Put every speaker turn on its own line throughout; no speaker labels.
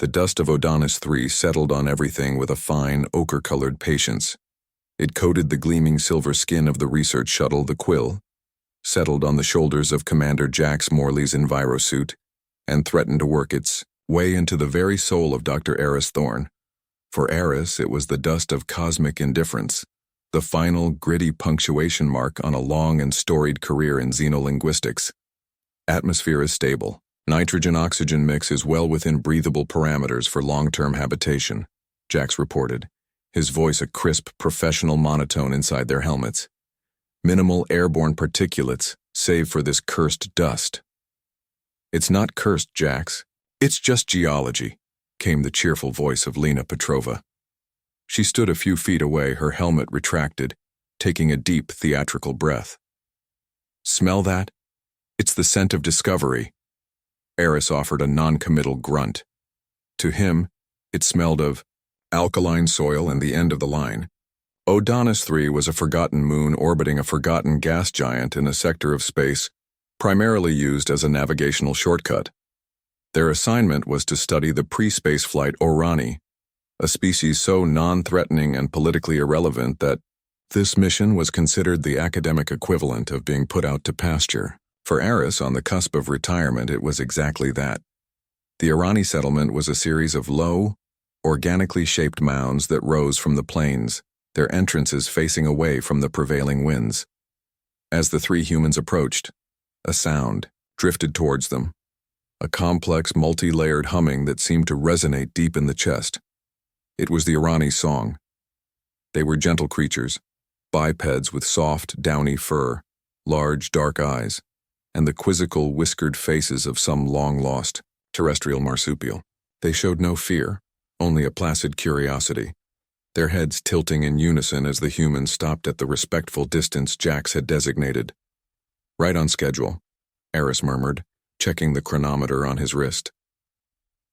The dust of Odonis 3 settled on everything with a fine, ochre-colored patience. It coated the gleaming silver skin of the research shuttle, the Quill, settled on the shoulders of Commander Jax Morley's envirosuit, and threatened to work its way into the very soul of Dr. Aris Thorne. For Aris, it was the dust of cosmic indifference, the final, gritty punctuation mark on a long and storied career in xenolinguistics. Atmosphere is stable. Nitrogen-oxygen mix is well within breathable parameters for long-term habitation, Jax reported, his voice a crisp, professional monotone inside their helmets. Minimal airborne particulates, save for this cursed dust. It's not cursed, Jax. It's just geology, came the cheerful voice of Lena Petrova. She stood a few feet away, her helmet retracted, taking a deep, theatrical breath. Smell that? It's the scent of discovery. Aris offered a non-committal grunt. To him, it smelled of alkaline soil and the end of the line. Odonis 3 was a forgotten moon orbiting a forgotten gas giant in a sector of space primarily used as a navigational shortcut. Their assignment was to study the pre-space flight Orani, a species so non-threatening and politically irrelevant that this mission was considered the academic equivalent of being put out to pasture. For Aris, on the cusp of retirement, it was exactly that. The Orani settlement was a series of low, organically shaped mounds that rose from the plains, their entrances facing away from the prevailing winds. As the three humans approached, a sound drifted towards them, a complex, multi-layered humming that seemed to resonate deep in the chest. It was the Orani song. They were gentle creatures, bipeds with soft, downy fur, large, dark eyes, and the quizzical, whiskered faces of some long-lost terrestrial marsupial. They showed no fear, only a placid curiosity, their heads tilting in unison as the humans stopped at the respectful distance Jax had designated. Right on schedule, Aris murmured, checking the chronometer on his wrist.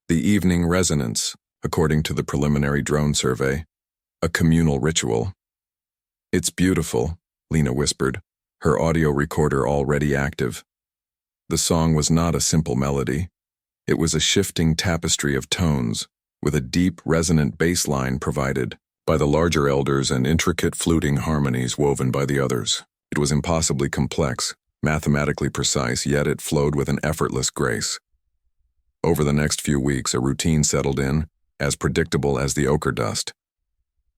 The evening resonance, according to the preliminary drone survey, a communal ritual. It's beautiful, Lena whispered, her audio recorder already active. The song was not a simple melody. It was a shifting tapestry of tones, with a deep, resonant bass line provided by the larger elders and intricate fluting harmonies woven by the others. It was impossibly complex, mathematically precise, yet it flowed with an effortless grace. Over the next few weeks, a routine settled in, as predictable as the ochre dust.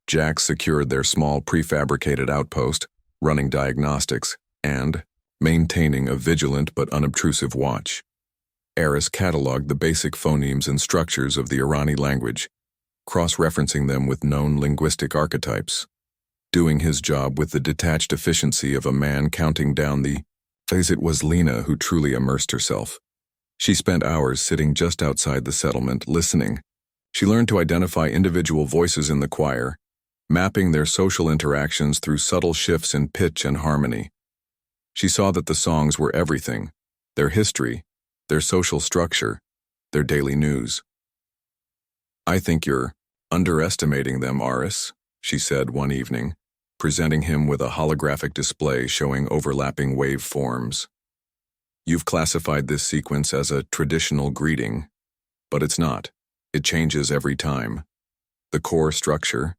Jax secured their small prefabricated outpost, running diagnostics, and maintaining a vigilant but unobtrusive watch. Aris cataloged the basic phonemes and structures of the Orani language, cross-referencing them with known linguistic archetypes, doing his job with the detached efficiency of a man counting down the phase. It was Lena who truly immersed herself. She spent hours sitting just outside the settlement, listening. She learned to identify individual voices in the choir, mapping their social interactions through subtle shifts in pitch and harmony. She saw that the songs were everything, their history, their social structure, their daily news. I think you're underestimating them, Aris, she said one evening, presenting him with a holographic display showing overlapping waveforms. You've classified this sequence as a traditional greeting, but it's not. It changes every time. The core structure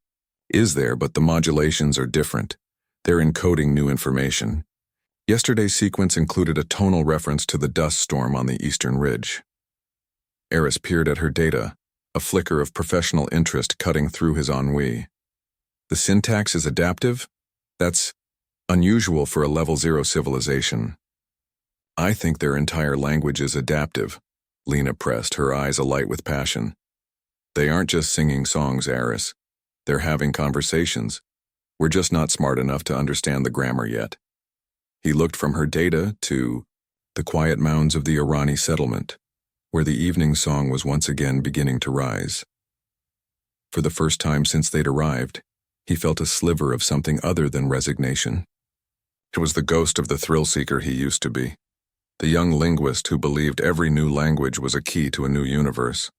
is there, but the modulations are different. They're encoding new information. Yesterday's sequence included a tonal reference to the dust storm on the eastern ridge. Aris peered at her data, a flicker of professional interest cutting through his ennui. The syntax is adaptive? That's unusual for a level 0 civilization. I think their entire language is adaptive, Lena pressed, her eyes alight with passion. They aren't just singing songs, Aris. They're having conversations. We're just not smart enough to understand the grammar yet. He looked from her data to the quiet mounds of the Orani settlement, where the evening song was once again beginning to rise. For the first time since they'd arrived, he felt a sliver of something other than resignation. It was the ghost of the thrill-seeker he used to be, the young linguist who believed every new language was a key to a new universe.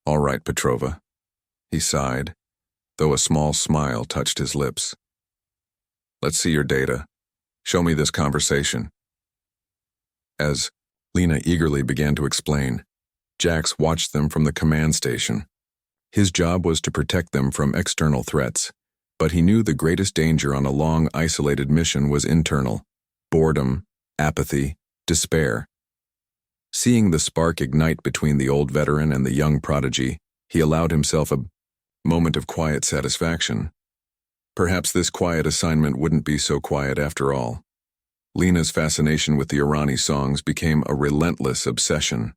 All right, Petrova, he sighed, though a small smile touched his lips. Let's see your data. Show me this conversation. As Lena eagerly began to explain, Jax watched them from the command station. His job was to protect them from external threats, but he knew the greatest danger on a long, isolated mission was internal: boredom, apathy, despair. Seeing the spark ignite between the old veteran and the young prodigy, he allowed himself a moment of quiet satisfaction. Perhaps this quiet assignment wouldn't be so quiet after all. Lena's fascination with the Orani songs became a relentless obsession.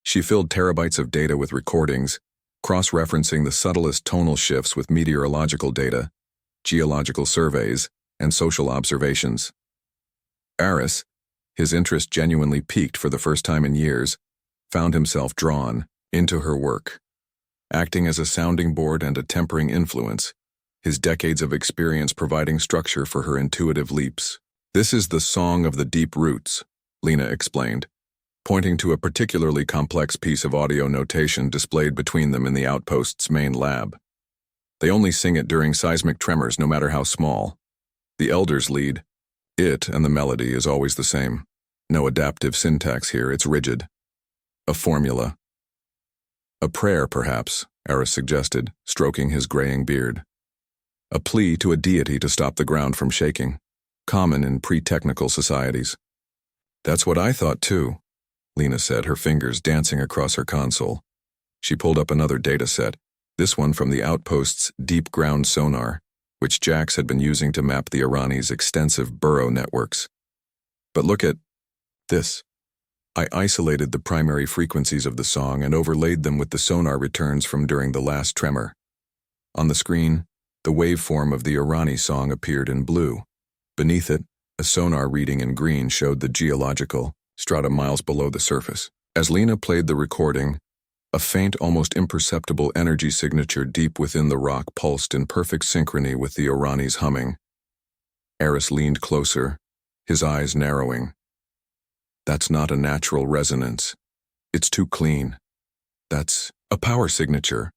She filled terabytes of data with recordings, cross-referencing the subtlest tonal shifts with meteorological data, geological surveys, and social observations. Aris, his interest genuinely piqued for the first time in years, found himself drawn into her work. Acting as a sounding board and a tempering influence, his decades of experience providing structure for her intuitive leaps. "This is the song of the deep roots," Lena explained, pointing to a particularly complex piece of audio notation displayed between them in the outpost's main lab. "They only sing it during seismic tremors, no matter how small. The elders lead. It and the melody is always the same. No adaptive syntax here, it's rigid. A formula." "A prayer, perhaps," Aris suggested, stroking his graying beard. "A plea to a deity to stop the ground from shaking, common in pre-technical societies." "That's what I thought too," Lena said, her fingers dancing across her console. She pulled up another data set, this one from the outpost's deep ground sonar, which Jax had been using to map the Orani's extensive burrow networks. "But look at this." I isolated the primary frequencies of the song and overlaid them with the sonar returns from during the last tremor. On the screen, the waveform of the Orani song appeared in blue. Beneath it, a sonar reading in green showed the geological strata miles below the surface. As Lena played the recording, a faint, almost imperceptible energy signature deep within the rock pulsed in perfect synchrony with the Orani's humming. Aris leaned closer, his eyes narrowing. "That's not a natural resonance. It's too clean. That's a power signature."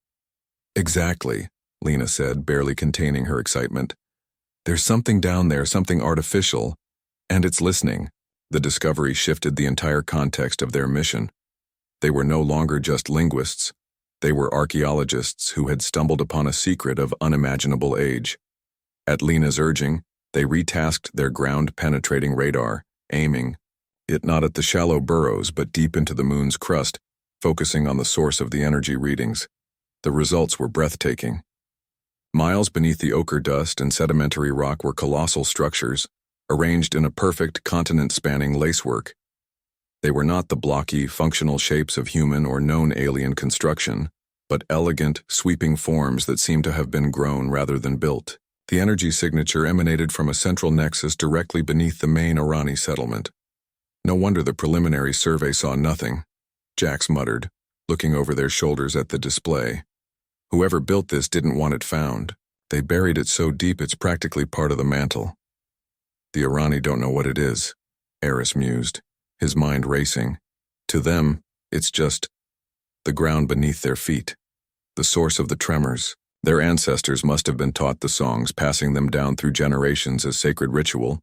"Exactly," Lena said, barely containing her excitement. "There's something down there, something artificial, and it's listening." The discovery shifted the entire context of their mission. They were no longer just linguists. They were archaeologists who had stumbled upon a secret of unimaginable age. At Lena's urging, they retasked their ground-penetrating radar, aiming it not at the shallow burrows but deep into the moon's crust, focusing on the source of the energy readings. The results were breathtaking. Miles beneath the ochre dust and sedimentary rock were colossal structures, arranged in a perfect continent-spanning lacework. They were not the blocky, functional shapes of human or known alien construction, but elegant, sweeping forms that seemed to have been grown rather than built. The energy signature emanated from a central nexus directly beneath the main Orani settlement. "No wonder the preliminary survey saw nothing," Jax muttered, looking over their shoulders at the display. "Whoever built this didn't want it found. They buried it so deep it's practically part of the mantle." "The Orani don't know what it is," Aris mused, his mind racing. "To them, it's just the ground beneath their feet, the source of the tremors. Their ancestors must have been taught the songs, passing them down through generations as sacred ritual,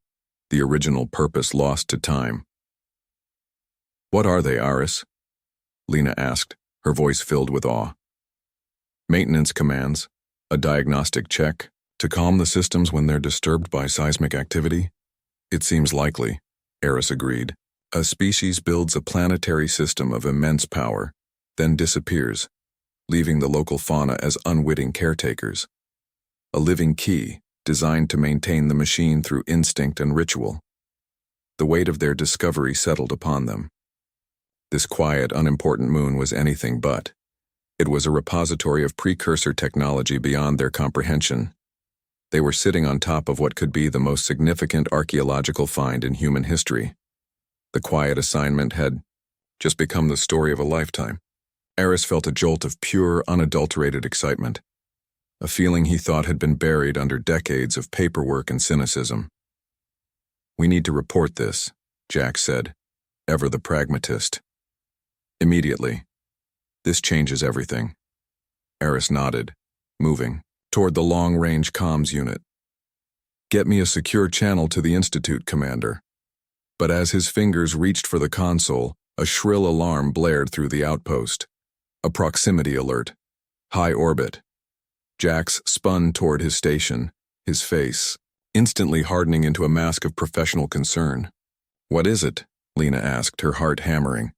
the original purpose lost to time." "What are they, Aris?" Lena asked, her voice filled with awe. "Maintenance commands, a diagnostic check, to calm the systems when they're disturbed by seismic activity." "It seems likely," Aris agreed. "A species builds a planetary system of immense power, then disappears, leaving the local fauna as unwitting caretakers. A living key, designed to maintain the machine through instinct and ritual. The weight of their discovery settled upon them. This quiet, unimportant moon was anything but. It was a repository of precursor technology beyond their comprehension. They were sitting on top of what could be the most significant archaeological find in human history. The quiet assignment had just become the story of a lifetime. Aris felt a jolt of pure, unadulterated excitement, a feeling he thought had been buried under decades of paperwork and cynicism. "We need to report this," Jax said, ever the pragmatist. "Immediately. This changes everything." Aris nodded, moving toward the long-range comms unit. "Get me a secure channel to the Institute, Commander." But as his fingers reached for the console, A shrill alarm blared through the outpost. A proximity alert. High orbit. Jax spun toward his station, his face instantly hardening into a mask of professional concern. "What is it?" Lena asked, her heart hammering.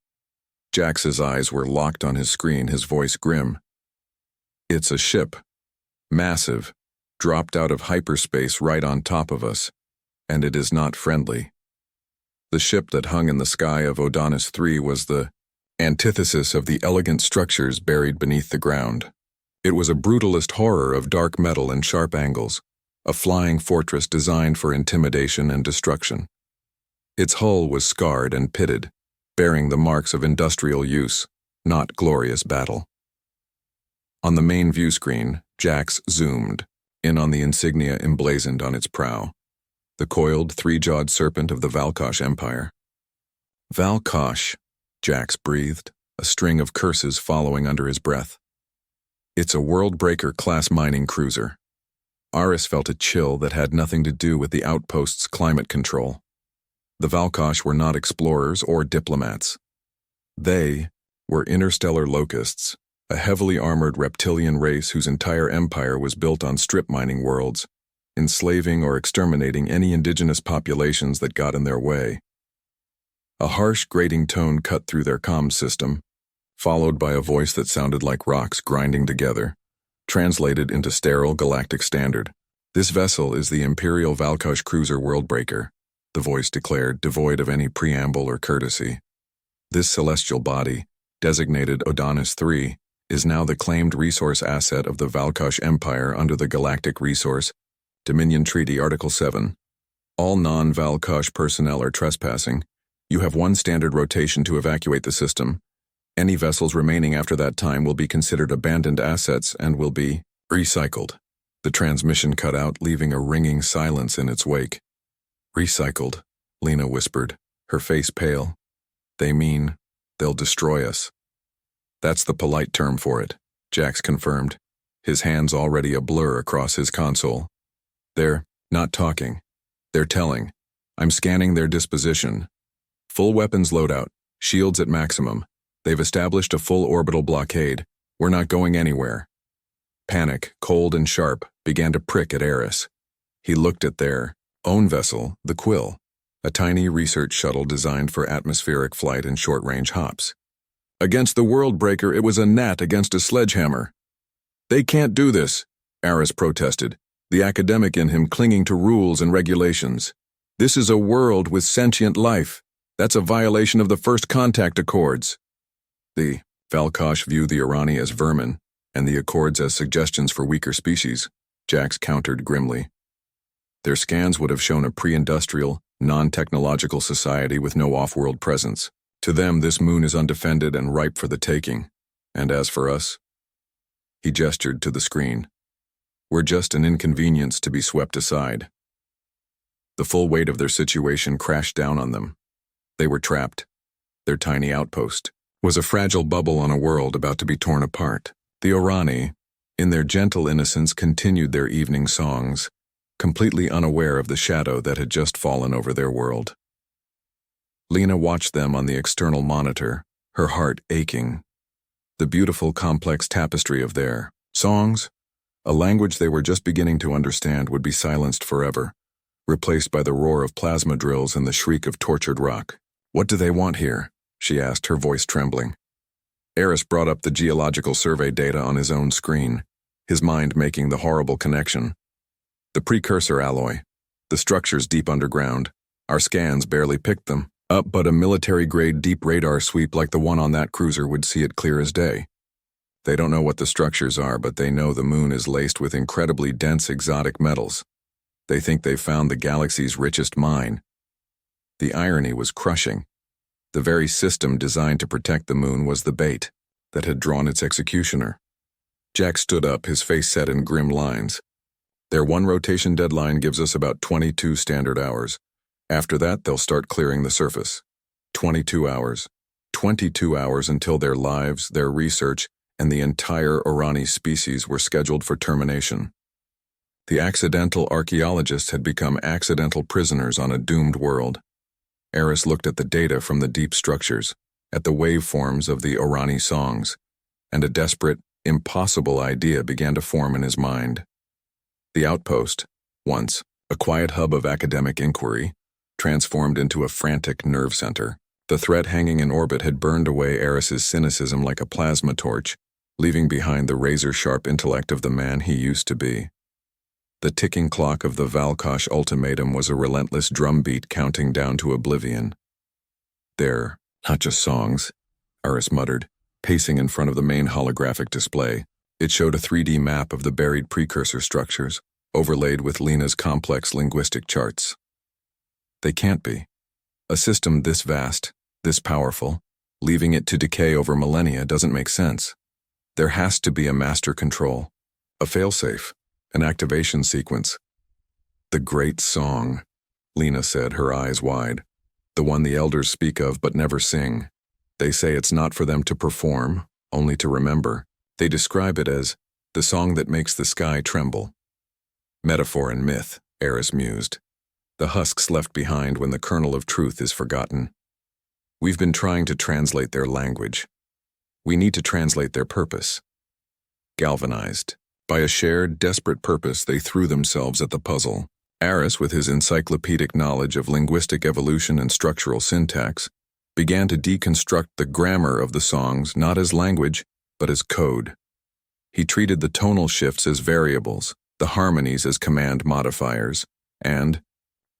Jax's eyes were locked on his screen, his voice grim. "It's a ship. Massive. Dropped out of hyperspace right on top of us. And it is not friendly." The ship that hung in the sky of Odonis 3 was the antithesis of the elegant structures buried beneath the ground. It was a brutalist horror of dark metal and sharp angles, a flying fortress designed for intimidation and destruction. Its hull was scarred and pitted, bearing the marks of industrial use, not glorious battle. On the main view screen, Jax zoomed in on the insignia emblazoned on its prow, the coiled, three-jawed serpent of the Val'Kosh Empire. "Val'Kosh," Jax breathed, a string of curses following under his breath. "It's a Worldbreaker-class mining cruiser." Aris felt a chill that had nothing to do with the outpost's climate control. The Val'Kosh were not explorers or diplomats. They were interstellar locusts, a heavily armored reptilian race whose entire empire was built on strip mining worlds, enslaving or exterminating any indigenous populations that got in their way. A harsh, grating tone cut through their comms system, followed by a voice that sounded like rocks grinding together, translated into sterile galactic standard. "This vessel is the Imperial Val'Kosh cruiser Worldbreaker," the voice declared, devoid of any preamble or courtesy. "This celestial body, designated Odonis 3, is now the claimed resource asset of the Val'Kosh Empire under the Galactic Resource Dominion Treaty Article 7. All non-Val'Kosh personnel are trespassing. You have one standard rotation to evacuate the system. Any vessels remaining after that time will be considered abandoned assets and will be recycled." The transmission cut out, leaving a ringing silence in its wake. "Recycled," Lena whispered, her face pale. "They mean they'll destroy us." "That's the polite term for it," Jax confirmed, his hands already a blur across his console. "They're not talking. They're telling. I'm scanning their disposition. Full weapons loadout, shields at maximum. They've established a full orbital blockade. We're not going anywhere." Panic, cold and sharp, began to prick at Aris. He looked at their own vessel, the Quill, a tiny research shuttle designed for atmospheric flight and short-range hops. "Against the Worldbreaker, it was a gnat against a sledgehammer." "They can't do this," Aris protested, the academic in him clinging to rules and regulations. "This is a world with sentient life. That's a violation of the First Contact Accords." The Val'Kosh view the Orani as vermin, and the Accords as suggestions for weaker species, Jax countered grimly. Their scans would have shown a pre-industrial, non-technological society with no off-world presence. To them, this moon is undefended and ripe for the taking. And as for us, he gestured to the screen. We're just an inconvenience to be swept aside. The full weight of their situation crashed down on them. They were trapped. Their tiny outpost was a fragile bubble on a world about to be torn apart. The Orani, in their gentle innocence, continued their evening songs, completely unaware of the shadow that had just fallen over their world. Lena watched them on the external monitor, her heart aching. The beautiful, complex tapestry of their songs, a language they were just beginning to understand, would be silenced forever, replaced by the roar of plasma drills and the shriek of tortured rock. "What do they want here?" she asked, her voice trembling. Aris brought up the geological survey data on his own screen, his mind making the horrible connection. "The Precursor alloy. The structures deep underground. Our scans barely picked them up, but a military-grade deep radar sweep like the one on that cruiser would see it clear as day. They don't know what the structures are, but they know the moon is laced with incredibly dense exotic metals. They think they've found the galaxy's richest mine." The irony was crushing. The very system designed to protect the moon was the bait that had drawn its executioner. Jack stood up, his face set in grim lines. "Their one rotation deadline gives us about 22 standard hours. After that, they'll start clearing the surface. 22 hours. 22 hours until their lives, their research, and the entire Orani species were scheduled for termination." The accidental archaeologists had become accidental prisoners on a doomed world. Aris looked at the data from the deep structures, at the waveforms of the Orani songs, and a desperate, impossible idea began to form in his mind. The outpost, once a quiet hub of academic inquiry, transformed into a frantic nerve center. The threat hanging in orbit had burned away Aris's cynicism like a plasma torch, leaving behind the razor-sharp intellect of the man he used to be. The ticking clock of the Val'Kosh ultimatum was a relentless drumbeat counting down to oblivion. "They're not just songs," Aris muttered, pacing in front of the main holographic display. It showed a 3D map of the buried precursor structures, overlaid with Lena's complex linguistic charts. They can't be. A system this vast, this powerful, leaving it to decay over millennia doesn't make sense. There has to be a master control, a failsafe, an activation sequence. "The great song," Lena said, her eyes wide. "The one the elders speak of but never sing. They say it's not for them to perform, only to remember. They describe it as the song that makes the sky tremble." "Metaphor and myth," Aris mused. "The husks left behind when the kernel of truth is forgotten. We've been trying to translate their language. We need to translate their purpose." Galvanized by a shared, desperate purpose, they threw themselves at the puzzle. Aris, with his encyclopedic knowledge of linguistic evolution and structural syntax, began to deconstruct the grammar of the songs not as language, but as code. He treated the tonal shifts as variables, the harmonies as command modifiers, and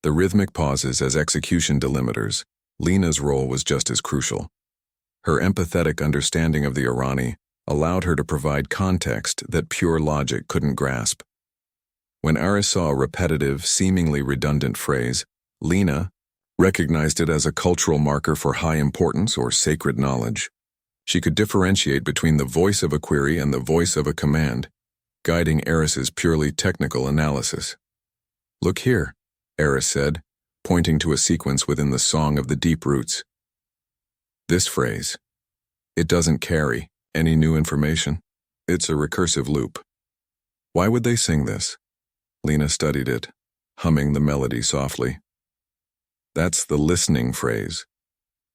the rhythmic pauses as execution delimiters. Lena's role was just as crucial. Her empathetic understanding of the Orani allowed her to provide context that pure logic couldn't grasp. When Aris saw a repetitive, seemingly redundant phrase, Lena recognized it as a cultural marker for high importance or sacred knowledge. She could differentiate between the voice of a query and the voice of a command, guiding Aris's purely technical analysis. "Look here," Aris said, pointing to a sequence within the Song of the Deep Roots. "This phrase, it doesn't carry any new information. It's a recursive loop. Why would they sing this?" Lena studied it, humming the melody softly. "That's the listening phrase.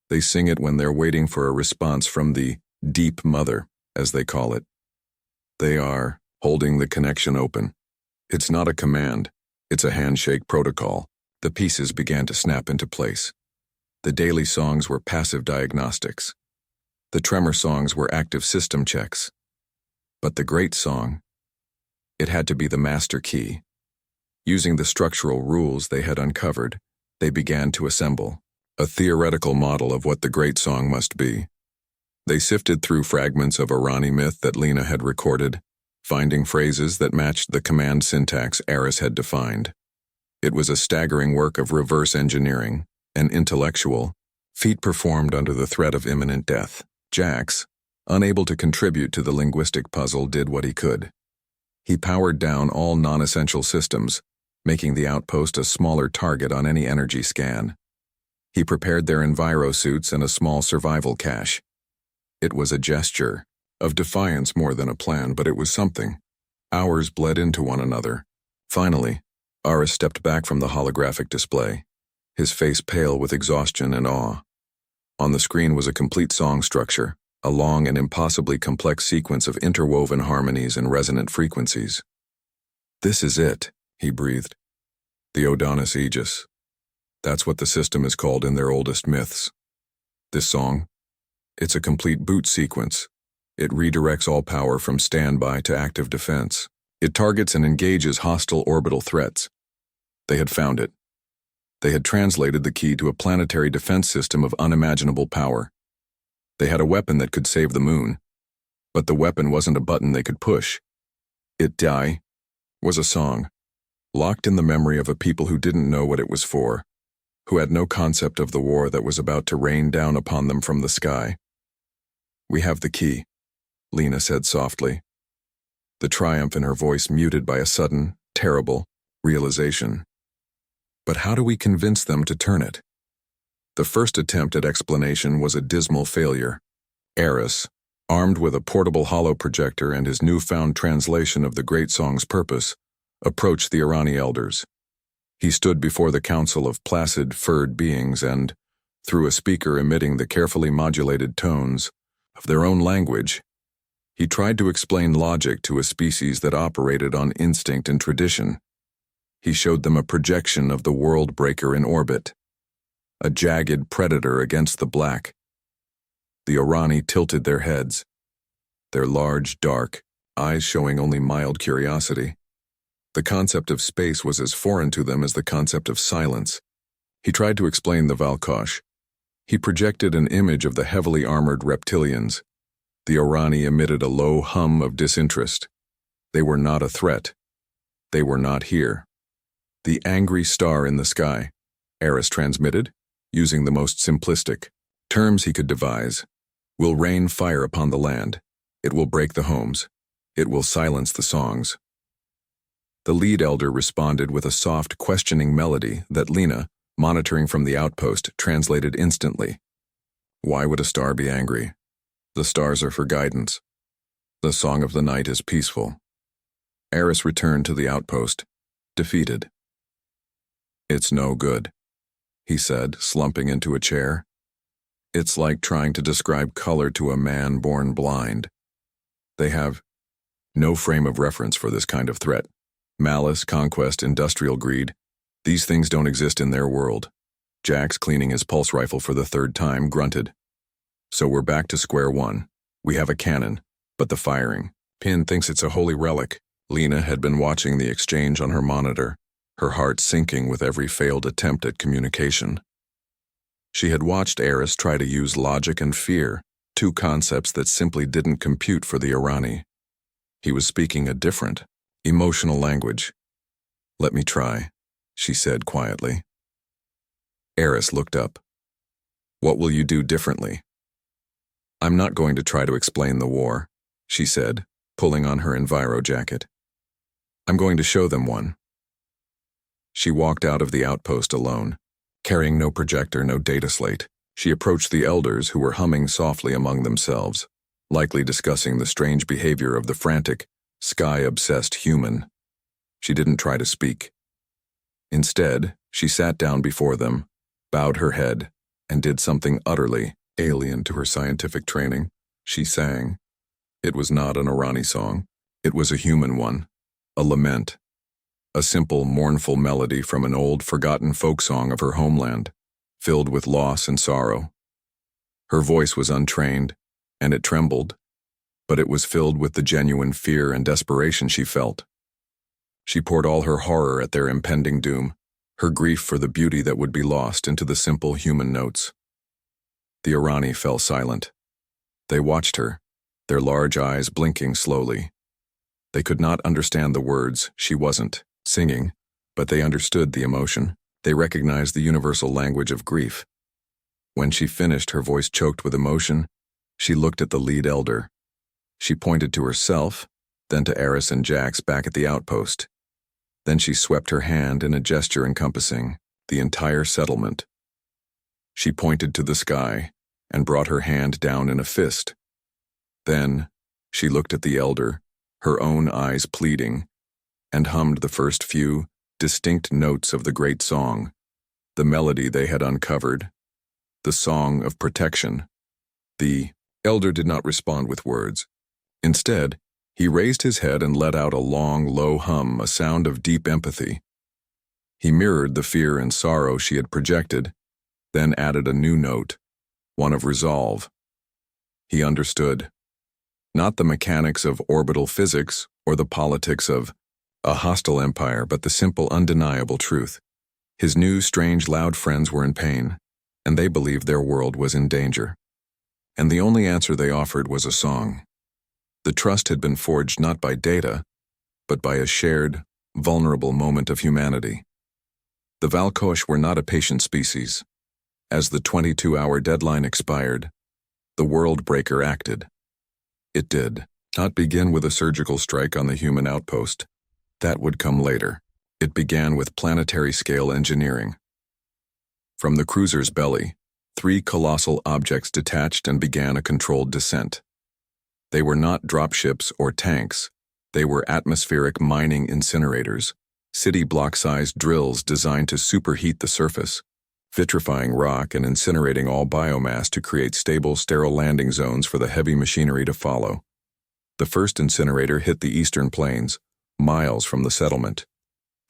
They sing it when they're waiting for a response from the deep mother, as they call it. They are holding the connection open. It's not a command, it's a handshake protocol." The pieces began to snap into place. The daily songs were passive diagnostics. The tremor songs were active system checks. But the great song, it had to be the master key. Using the structural rules they had uncovered, they began to assemble a theoretical model of what the great song must be. They sifted through fragments of Orani myth that Lena had recorded, finding phrases that matched the command syntax Aris had defined. It was a staggering work of reverse engineering, an intellectual feat performed under the threat of imminent death. Jax, unable to contribute to the linguistic puzzle, did what he could. He powered down all non-essential systems, making the outpost a smaller target on any energy scan. He prepared their enviro suits and a small survival cache. It was a gesture of defiance more than a plan, but it was something. Hours bled into one another. Finally, Aris stepped back from the holographic display, his face pale with exhaustion and awe. On the screen was a complete song structure, a long and impossibly complex sequence of interwoven harmonies and resonant frequencies. "This is it," he breathed. "The Odonis Aegis. That's what the system is called in their oldest myths. This song, it's a complete boot sequence. It redirects all power from standby to active defense. It targets and engages hostile orbital threats. They had found it. They had translated the key to a planetary defense system of unimaginable power. They had a weapon that could save the moon. But the weapon wasn't a button they could push. It Die was a song, locked in the memory of a people who didn't know what it was for, who had no concept of the war that was about to rain down upon them from the sky. "We have the key," Lena said softly, the triumph in her voice muted by a sudden, terrible realization. "But how do we convince them to turn it?" The first attempt at explanation was a dismal failure. Aris, armed with a portable holo-projector and his newfound translation of the great song's purpose, approached the Orani elders. He stood before the council of placid, furred beings and, through a speaker emitting the carefully modulated tones of their own language. He tried to explain logic to a species that operated on instinct and tradition. He showed them a projection of the world breaker in orbit, a jagged predator against the black. The Orani tilted their heads, their large, dark eyes showing only mild curiosity. The concept of space was as foreign to them as the concept of silence. He tried to explain the Val'Kosh. He projected an image of the heavily armored reptilians. The Orani emitted a low hum of disinterest. They were not a threat. They were not here. The angry star in the sky, Aris transmitted, using the most simplistic terms he could devise, will rain fire upon the land. It will break the homes. It will silence the songs. The lead elder responded with a soft, questioning melody that Lena, monitoring from the outpost, translated instantly. Why would a star be angry? The stars are for guidance. The song of the night is peaceful. Aris returned to the outpost, defeated. It's no good, he said, slumping into a chair. It's like trying to describe color to a man born blind. They have no frame of reference for this kind of threat. Malice, conquest, industrial greed, these things don't exist in their world. Jax, cleaning his pulse rifle for the third time, grunted. So we're back to square one. We have a cannon, but the firing. Pin thinks it's a holy relic. Lena had been watching the exchange on her monitor, her heart sinking with every failed attempt at communication. She had watched Aris try to use logic and fear, two concepts that simply didn't compute for the Orani. He was speaking a different, emotional language. Let me try, she said quietly. Aris looked up. What will you do differently? I'm not going to try to explain the war, she said, pulling on her Enviro jacket. I'm going to show them one. She walked out of the outpost alone, carrying no projector, no data slate. She approached the elders who were humming softly among themselves, likely discussing the strange behavior of the frantic, sky-obsessed human. She didn't try to speak. Instead, she sat down before them, bowed her head, and did something utterly alien to her scientific training. She sang. It was not an Orani song. It was a human one, a lament, a simple, mournful melody from an old, forgotten folk song of her homeland, filled with loss and sorrow. Her voice was untrained, and it trembled, but it was filled with the genuine fear and desperation she felt. She poured all her horror at their impending doom, her grief for the beauty that would be lost, into the simple human notes. The Orani fell silent. They watched her, their large eyes blinking slowly. They could not understand the words. She wasn't singing, but they understood the emotion. They recognized the universal language of grief. When she finished, her voice choked with emotion, she looked at the lead elder. She pointed to herself, then to Aris and Jax back at the outpost. Then she swept her hand in a gesture encompassing the entire settlement. She pointed to the sky and brought her hand down in a fist. Then she looked at the elder, her own eyes pleading, and hummed the first few distinct notes of the great song, the melody they had uncovered, the song of protection. The elder did not respond with words. Instead, he raised his head and let out a long, low hum, a sound of deep empathy. He mirrored the fear and sorrow she had projected, then added a new note, one of resolve. He understood. Not the mechanics of orbital physics or the politics of a hostile empire, but the simple, undeniable truth. His new, strange, loud friends were in pain, and they believed their world was in danger. And the only answer they offered was a song. The trust had been forged not by data, but by a shared, vulnerable moment of humanity. The Val'Kosh were not a patient species. As the 22-hour deadline expired, the world breaker acted. It did not begin with a surgical strike on the human outpost. That would come later. It began with planetary-scale engineering. From the cruiser's belly, 3 colossal objects detached and began a controlled descent. They were not dropships or tanks. They were atmospheric mining incinerators, city block-sized drills designed to superheat the surface, vitrifying rock and incinerating all biomass to create stable, sterile landing zones for the heavy machinery to follow. The first incinerator hit the eastern plains, miles from the settlement.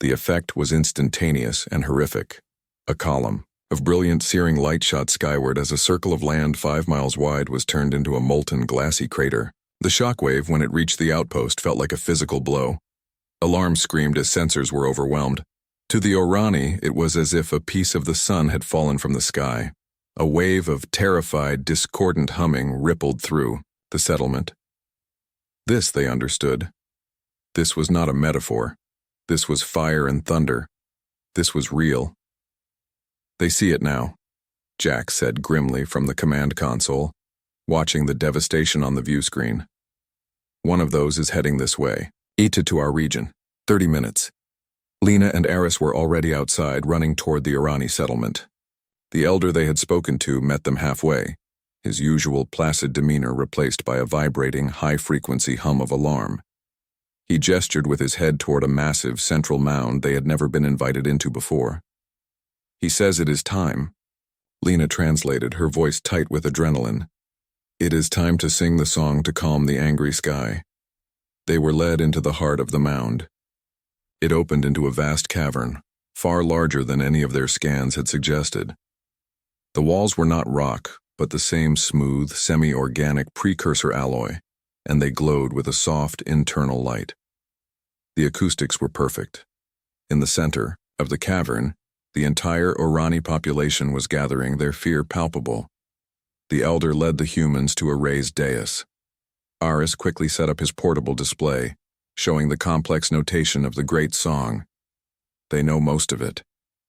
The effect was instantaneous and horrific. A column of brilliant, searing light shot skyward as a circle of land 5 miles wide was turned into a molten, glassy crater. The shockwave, when it reached the outpost, felt like a physical blow. Alarms screamed as sensors were overwhelmed. To the Orani, it was as if a piece of the sun had fallen from the sky. A wave of terrified, discordant humming rippled through the settlement. This, they understood. This was not a metaphor. This was fire and thunder. This was real. "They see it now," Jack said grimly from the command console, watching the devastation on the view screen. "One of those is heading this way. Eta to our region. 30 minutes. Lena and Aris were already outside, running toward the Orani settlement. The elder they had spoken to met them halfway, his usual placid demeanor replaced by a vibrating, high-frequency hum of alarm. He gestured with his head toward a massive central mound they had never been invited into before. "He says it is time," Lena translated, her voice tight with adrenaline. "It is time to sing the song to calm the angry sky." They were led into the heart of the mound. It opened into a vast cavern, far larger than any of their scans had suggested. The walls were not rock, but the same smooth, semi-organic precursor alloy, and they glowed with a soft internal light. The acoustics were perfect. In the center of the cavern, the entire Orani population was gathering, their fear palpable. The elder led the humans to a raised dais. Aris quickly set up his portable display, showing the complex notation of the great song. "They know most of it,"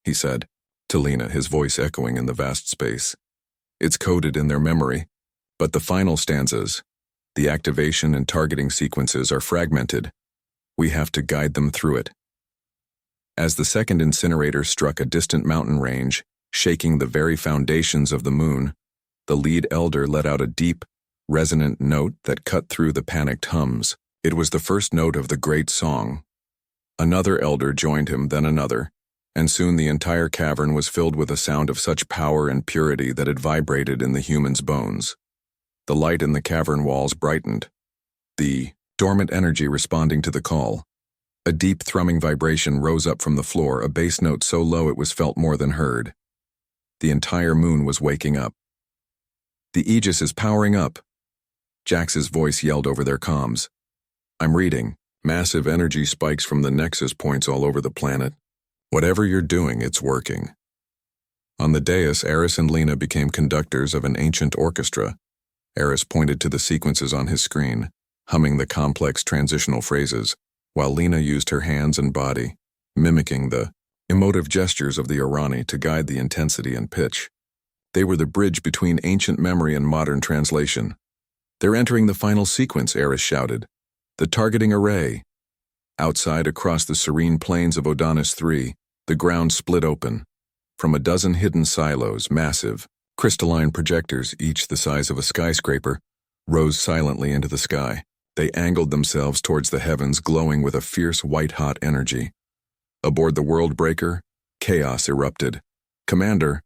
he said, to Lena, his voice echoing in the vast space. "It's coded in their memory, but the final stanzas, the activation and targeting sequences, are fragmented. We have to guide them through it." As the second incinerator struck a distant mountain range, shaking the very foundations of the moon, the lead elder let out a deep, resonant note that cut through the panicked hums. It was the first note of the great song. Another elder joined him, then another, and soon the entire cavern was filled with a sound of such power and purity that it vibrated in the humans' bones. The light in the cavern walls brightened, the dormant energy responding to the call. A deep thrumming vibration rose up from the floor, a bass note so low it was felt more than heard. The entire moon was waking up. "The Aegis is powering up," Jax's voice yelled over their comms. "I'm reading. Massive energy spikes from the nexus points all over the planet. Whatever you're doing, it's working." On the dais, Aris and Lena became conductors of an ancient orchestra. Aris pointed to the sequences on his screen, humming the complex transitional phrases, while Lena used her hands and body, mimicking the emotive gestures of the Orani to guide the intensity and pitch. They were the bridge between ancient memory and modern translation. "They're entering the final sequence," Aris shouted. "The targeting array." Outside, across the serene plains of Odonis 3, the ground split open. From a dozen hidden silos, massive, crystalline projectors, each the size of a skyscraper, rose silently into the sky. They angled themselves towards the heavens, glowing with a fierce white-hot energy. Aboard the World Breaker, chaos erupted. "Commander,"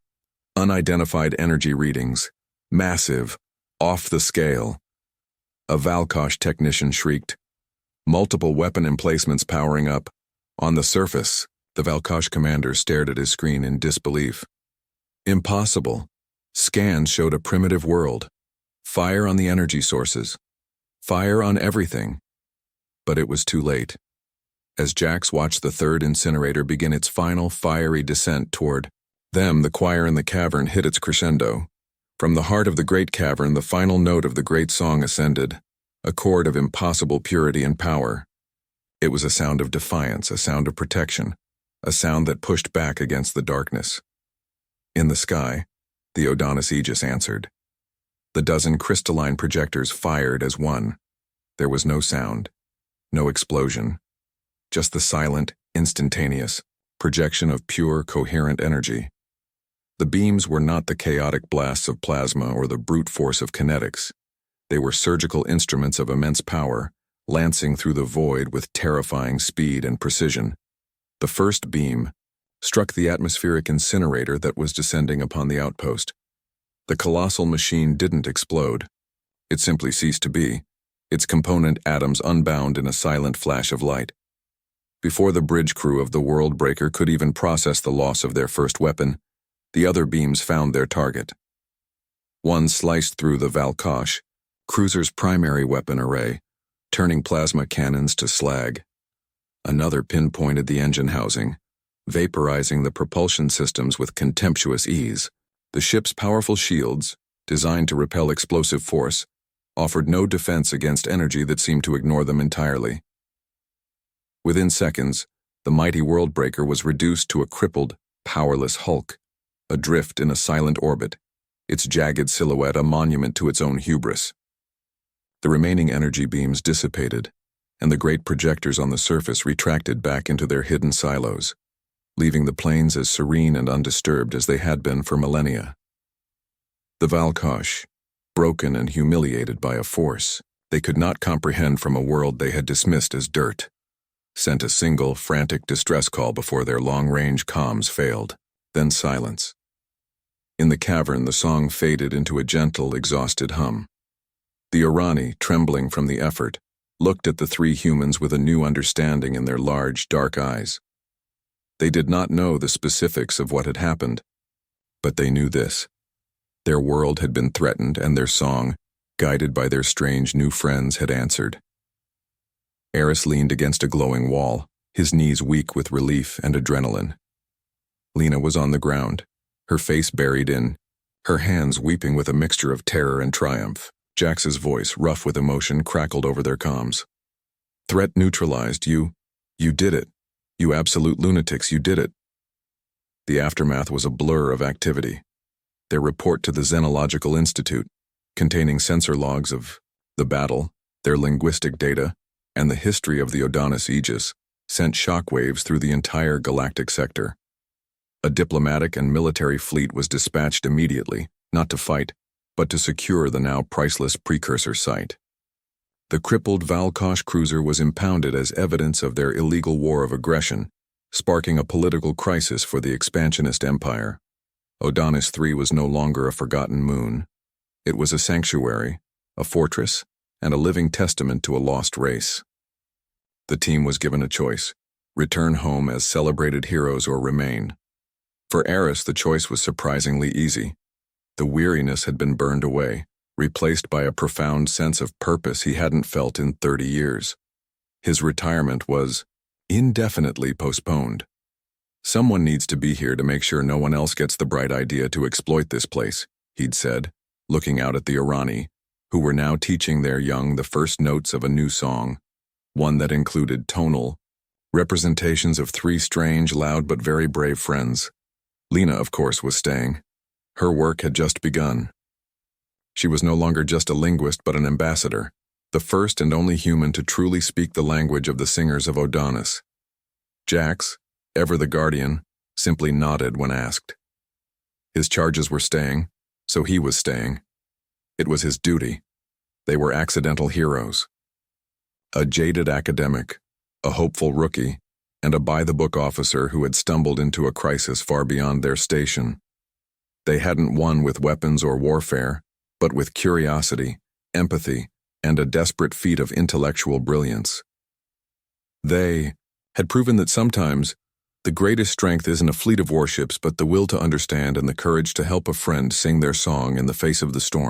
unidentified energy readings, massive, off the scale. A Val'Kosh technician shrieked. Multiple weapon emplacements powering up. On the surface, the Val'Kosh commander stared at his screen in disbelief. Impossible. Scans showed a primitive world. Fire on the energy sources. Fire on everything. But it was too late. As Jax watched the third incinerator begin its final fiery descent toward them, the choir in the cavern hit its crescendo. From the heart of the great cavern, the final note of the great song ascended, a chord of impossible purity and power. It was a sound of defiance, a sound of protection, a sound that pushed back against the darkness. In the sky, the Odonis Aegis answered. The dozen crystalline projectors fired as one. There was no sound, no explosion, just the silent, instantaneous projection of pure, coherent energy. The beams were not the chaotic blasts of plasma or the brute force of kinetics. They were surgical instruments of immense power, lancing through the void with terrifying speed and precision. The first beam, struck the atmospheric incinerator that was descending upon the outpost. The colossal machine didn't explode. It simply ceased to be, its component atoms unbound in a silent flash of light. Before the bridge crew of the World Breaker could even process the loss of their first weapon, the other beams found their target. One sliced through the Val'Kosh, cruiser's primary weapon array, turning plasma cannons to slag. Another pinpointed the engine housing, vaporizing the propulsion systems with contemptuous ease. The ship's powerful shields, designed to repel explosive force, offered no defense against energy that seemed to ignore them entirely. Within seconds, the mighty Worldbreaker was reduced to a crippled, powerless hulk, adrift in a silent orbit, its jagged silhouette a monument to its own hubris. The remaining energy beams dissipated, and the great projectors on the surface retracted back into their hidden silos, leaving the plains as serene and undisturbed as they had been for millennia. The Val'Kosh, broken and humiliated by a force they could not comprehend from a world they had dismissed as dirt, sent a single, frantic distress call before their long-range comms failed, then silence. In the cavern, the song faded into a gentle, exhausted hum. The Orani, trembling from the effort, looked at the three humans with a new understanding in their large, dark eyes. They did not know the specifics of what had happened, but they knew this. Their world had been threatened, and their song, guided by their strange new friends, had answered. Aris leaned against a glowing wall, his knees weak with relief and adrenaline. Lena was on the ground, her face buried in, her hands weeping with a mixture of terror and triumph. Jax's voice, rough with emotion, crackled over their comms. Threat neutralized. You did it. You absolute lunatics, you did it. The aftermath was a blur of activity. Their report to the Xenological Institute, containing sensor logs of the battle, their linguistic data, and the history of the Odonis Aegis, sent shockwaves through the entire galactic sector. A diplomatic and military fleet was dispatched immediately, not to fight, but to secure the now priceless Precursor site. The crippled Val'Kosh cruiser was impounded as evidence of their illegal war of aggression, sparking a political crisis for the expansionist empire. Odonis III was no longer a forgotten moon. It was a sanctuary, a fortress, and a living testament to a lost race. The team was given a choice: return home as celebrated heroes or remain. For Aris, the choice was surprisingly easy. The weariness had been burned away, replaced by a profound sense of purpose he hadn't felt in 30 years. His retirement was indefinitely postponed. Someone needs to be here to make sure no one else gets the bright idea to exploit this place, he'd said, looking out at the Orani, who were now teaching their young the first notes of a new song, one that included tonal representations of three strange, loud but very brave friends. Lena, of course, was staying. Her work had just begun. She was no longer just a linguist but an ambassador, the first and only human to truly speak the language of the singers of Odonis. Jax, ever the guardian, simply nodded when asked. His charges were staying, so he was staying. It was his duty. They were accidental heroes. A jaded academic, a hopeful rookie, and a by-the-book officer who had stumbled into a crisis far beyond their station. They hadn't won with weapons or warfare, but with curiosity, empathy, and a desperate feat of intellectual brilliance. They had proven that sometimes the greatest strength isn't a fleet of warships but the will to understand and the courage to help a friend sing their song in the face of the storm.